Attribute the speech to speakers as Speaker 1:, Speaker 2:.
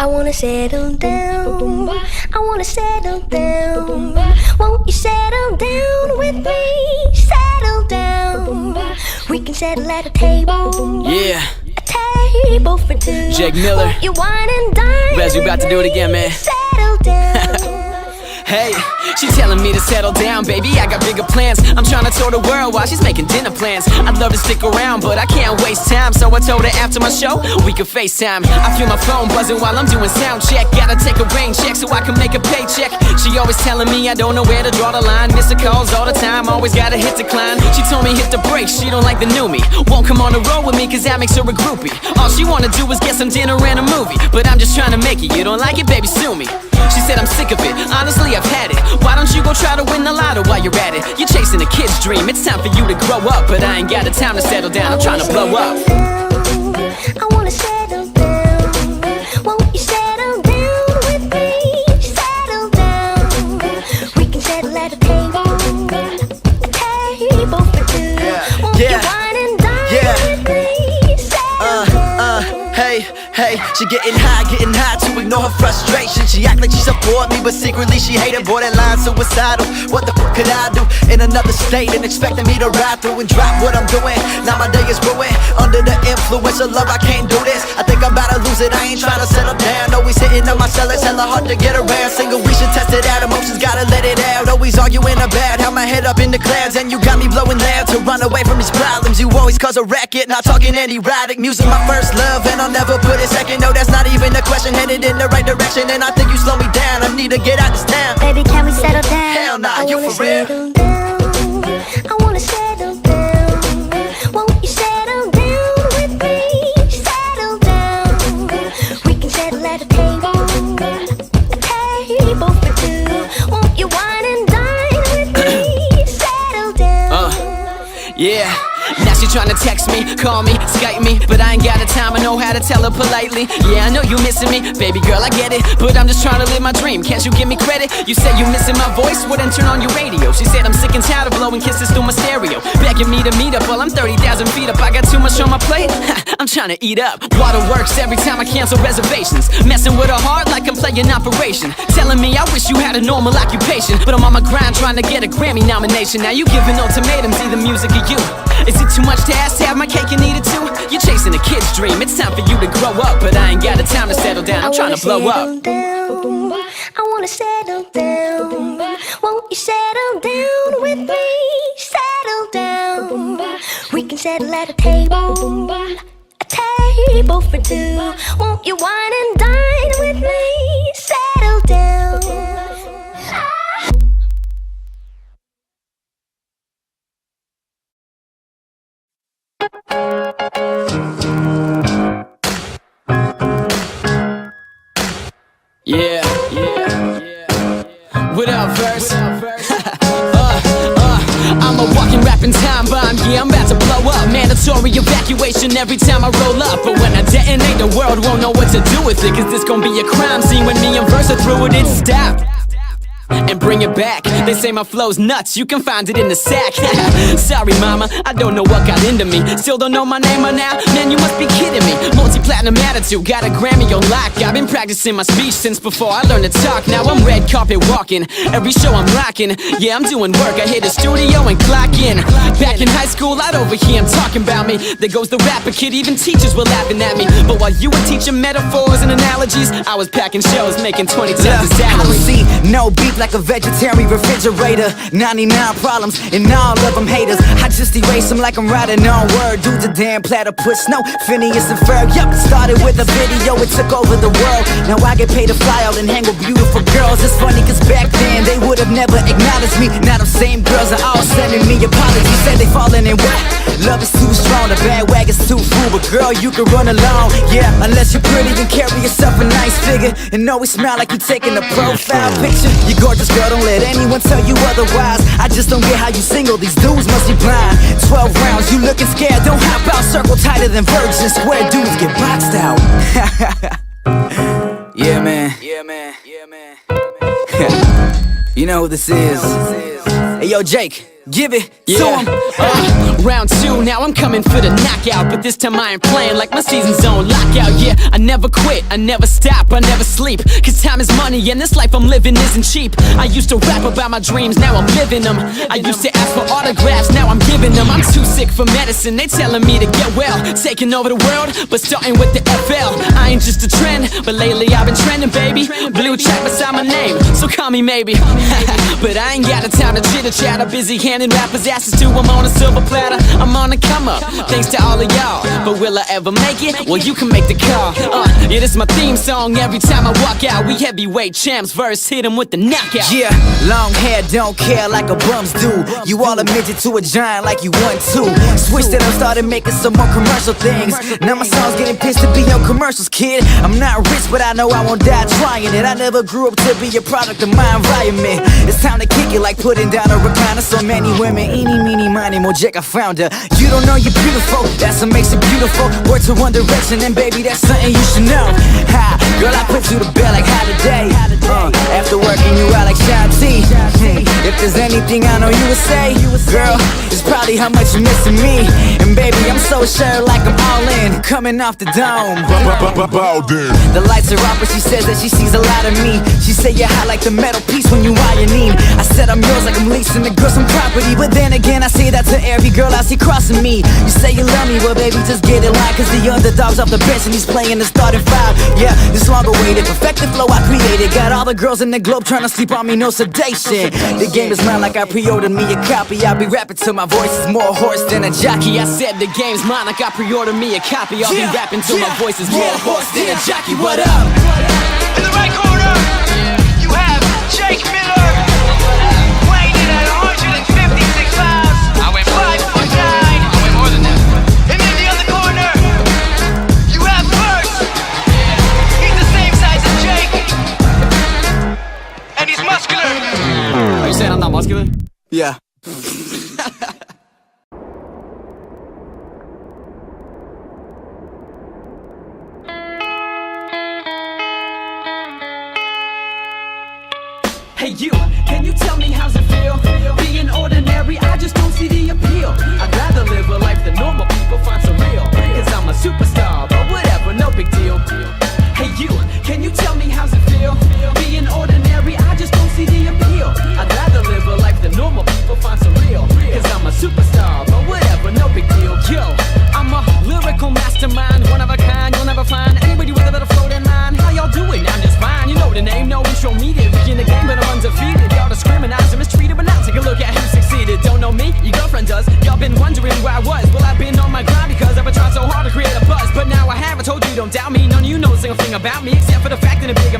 Speaker 1: I wanna settle down. I wanna settle down. Won't you settle down with me? Settle down. We can settle at a table.
Speaker 2: Yeah.
Speaker 1: A table for two.
Speaker 2: Jake Miller.
Speaker 1: Won't you wine and dine?
Speaker 2: Rez, we about to do it again, man.
Speaker 1: Settle down.
Speaker 2: Hey, she's telling me to settle down, baby, I got bigger plans. I'm trying to tour the world while she's making dinner plans. I'd love to stick around, but I can't waste time. So I told her after my show, we could FaceTime. I feel my phone buzzing while I'm doing sound check. Gotta take a rain check so I can make a paycheck. She always telling me I don't know where to draw the line. Miss her calls all the time, always gotta hit decline. She told me hit the brakes, she don't like the new me. Won't come on the road with me cause that makes her a groupie. All she wanna do is get some dinner and a movie. But I'm just trying to make it, you don't like it, baby, sue me. She said I'm sick of it, honestly I've had it. Why don't you go try to win the lotto while you're at it? You're chasing a kid's dream, it's time for you to grow up. But I ain't got the time to settle down, I'm trying to blow up.
Speaker 1: I wanna settle down. Won't you settle down with me? Settle down. We can settle at a table. A table for two. Won't you wine and dine with me? Settle down.
Speaker 3: Hey, she getting high to ignore her frustration. She act like she support me, but secretly she hated. Borderline suicidal. What the fuck could I do in another state and expecting me to ride through and drop what I'm doing? Now my day is ruined under the influence of love. I can't do this. I think I'm about to lose it. I ain't trying to settle down. Always hitting on my cell, it's hella hard to get around. Single, we should test it out. Emotions gotta let it out. Always arguing about how my head up in the clouds, and you got me blowing loud to run away from these problems. You always cause a racket, not talking any erotic. Music my first love, and I'll never put it second. No, that's not even a question. Headed in the right direction, and I think you slow me down. I need to get out this town.
Speaker 1: Baby, can we settle down?
Speaker 3: Hell nah, you for real?
Speaker 1: I wanna settle down. Won't you settle down with me? Settle down. We can settle at a table. A table for two. Won't you wine and dine with me? Settle down.
Speaker 2: Yeah. Now she tryna text me, call me, Skype me, but I ain't got the time, I know how to tell her politely. Yeah, I know you missing me, baby girl, I get it, but I'm just trying to live my dream, can't you give me credit? You said you missing my voice, well then turn on your radio. She said I'm sick and tired of blowing kisses through my stereo, begging me to meet up while I'm 30,000 feet up. I got too much on my plate, I'm trying to eat up. Waterworks every time I cancel reservations, messing with her heart like I'm playing Operation. Telling me I wish you had a normal occupation, but I'm on my grind trying to get a Grammy nomination. Now you giving ultimatums, either music or you. Is it too much to ask to have my cake and eat it too? You're chasing a kid's dream, it's time for you to grow up. But I ain't got the time to settle down, I'm trying to blow up.
Speaker 1: I wanna settle down. Won't you settle down with me? Settle down. We can settle at a table. A table for two. Won't you wine and dine with me? Settle down.
Speaker 2: Yeah. What up, verse? I'm a walking rapping time bomb, yeah, I'm about to blow up. Mandatory evacuation every time I roll up. But when I detonate, the world won't know what to do with it, cause this gon' be a crime scene when me and Verse are through with it. Stop and bring it back. They say my flow's nuts, you can find it in the sack. Sorry mama, I don't know what got into me. Still don't know my name by now? Man, you must be kidding me. Multi-platinum attitude, got a Grammy on lock. I've been practicing my speech since before I learned to talk. Now I'm red carpet walking, every show I'm rocking. Yeah, I'm doing work, I hit the studio and clock in. Back in high school, I'd overhear him talking about me. There goes the rapper kid, even teachers were laughing at me. But while you were teaching metaphors and analogies, I was packing shows, making 20 times the salary.
Speaker 3: I don't see no beef like a vegetarian refrigerator. 99 problems and all of them haters. I just erase them like I'm writing on Word. Dude's a damn platypus, no Phineas and Ferb. Yup, started with a video, it took over the world. Now I get paid to fly out and hang with beautiful girls. It's funny cause back then they would have never acknowledged me. Now them same girls are all sending me apologies. Said they falling in what? Love is too strong, the bandwagon's too full. But girl, you can run along, yeah, unless you're pretty and carry yourself a nice figure and always smile like you're taking a profile picture. You gorgeous girl, don't let anyone tell you otherwise. I just don't get how you single, these dudes must be blind. 12 rounds, you looking scared, don't hop out. Circle tighter than Virgin Square, dudes get boxed out. Yeah man. You know who this is. Hey yo Jake, give it to him.
Speaker 2: Round 2, now I'm coming for the knockout. But this time I ain't playing like my season's on lockout. Yeah, I never quit, I never stop, I never sleep. Cause time is money and this life I'm living isn't cheap. I used to rap about my dreams, now I'm living them. I used to ask for autographs, now I'm giving them. I'm too sick for medicine, they telling me to get well. Taking over the world, but starting with the FL. I ain't just a trend, but lately I've been trending, baby. Blue check beside my name, so call me maybe. But I ain't got the time to chitter chatter. Busy handing rappers asses to them on a silver platter. I'm on the come up, thanks to all of y'all. But will I ever make it? Well, you can make the call. Yeah, this is my theme song every time I walk out. We heavyweight champs, verse hit 'em with the knockout.
Speaker 3: Yeah, long hair, don't care like a bums do. You all admitted to a giant like you want to. Switched it up, started making some more commercial things. Now my song's getting pissed to be on commercials, kid. I'm not rich, but I know I won't die trying it. I never grew up to be a product of my environment. It's time to kick it like putting down a recliner. So many women, eeny, meeny, miny, more Jack, I found her. You don't know you're beautiful, that's what makes it beautiful. Word to One Direction, and baby, that's something you should know. Ha, girl, I put you to bed like holiday. After working you out like Shanti. If there's anything I know you would say, girl, it's probably how much you're missing me. And baby, I'm so sure like I'm all in, coming off the dome. The lights are off, but she says that she sees a lot of me. She say you're hot like the metal piece when you ironing. I said I'm yours like I'm leasing the girl some property. But then again, I say that to every girl I see crossing me. You say you love me, well baby, just get in line. Cause the underdog's off the bench and he's playing the starting five. Yeah, this long awaited, perfected flow I created. Got all the girls in the globe trying to sleep on me, no sedation. The game is mine like I pre-ordered me a copy. I'll be rapping till my voice is more hoarse than a jockey.
Speaker 2: I said the game's mine like I pre-ordered me a copy. I'll be rapping till my voice is more hoarse than a jockey. What up?
Speaker 4: In the right corner, you have Jake Miller, weighing in at 156 pounds. I weigh 5'9". I weigh more than that. And in the other corner, you have Bert. He's the same size as Jake, and he's muscular.
Speaker 2: Are you saying I'm not muscular?
Speaker 3: Yeah.
Speaker 2: Hey you, can you tell me how's it feel? Being ordinary, I just don't see the appeal. I'd rather live a life that normal people find surreal. Cause I'm a superstar, but whatever, no big deal. Hey you, can you tell me how's it feel? Being ordinary, I just don't see the appeal. I'd rather live a life that normal people find surreal. Cause I'm a superstar, but whatever, no big deal. Yo, I'm a lyrical mastermind, one of a kind, you'll never find anybody with a better flow than mine. How y'all doing? I'm just fine, you know the name, no intro needed. In the game, but I'm undefeated. Y'all discriminate and mistreated, but now take a look at who succeeded. Don't know me, your girlfriend does. Y'all been wondering where I was. Well, I've been on my grind because I've been trying so hard to create a buzz. But now I have, I told you, don't doubt me. None of you know a single thing about me except for the fact that I'm big.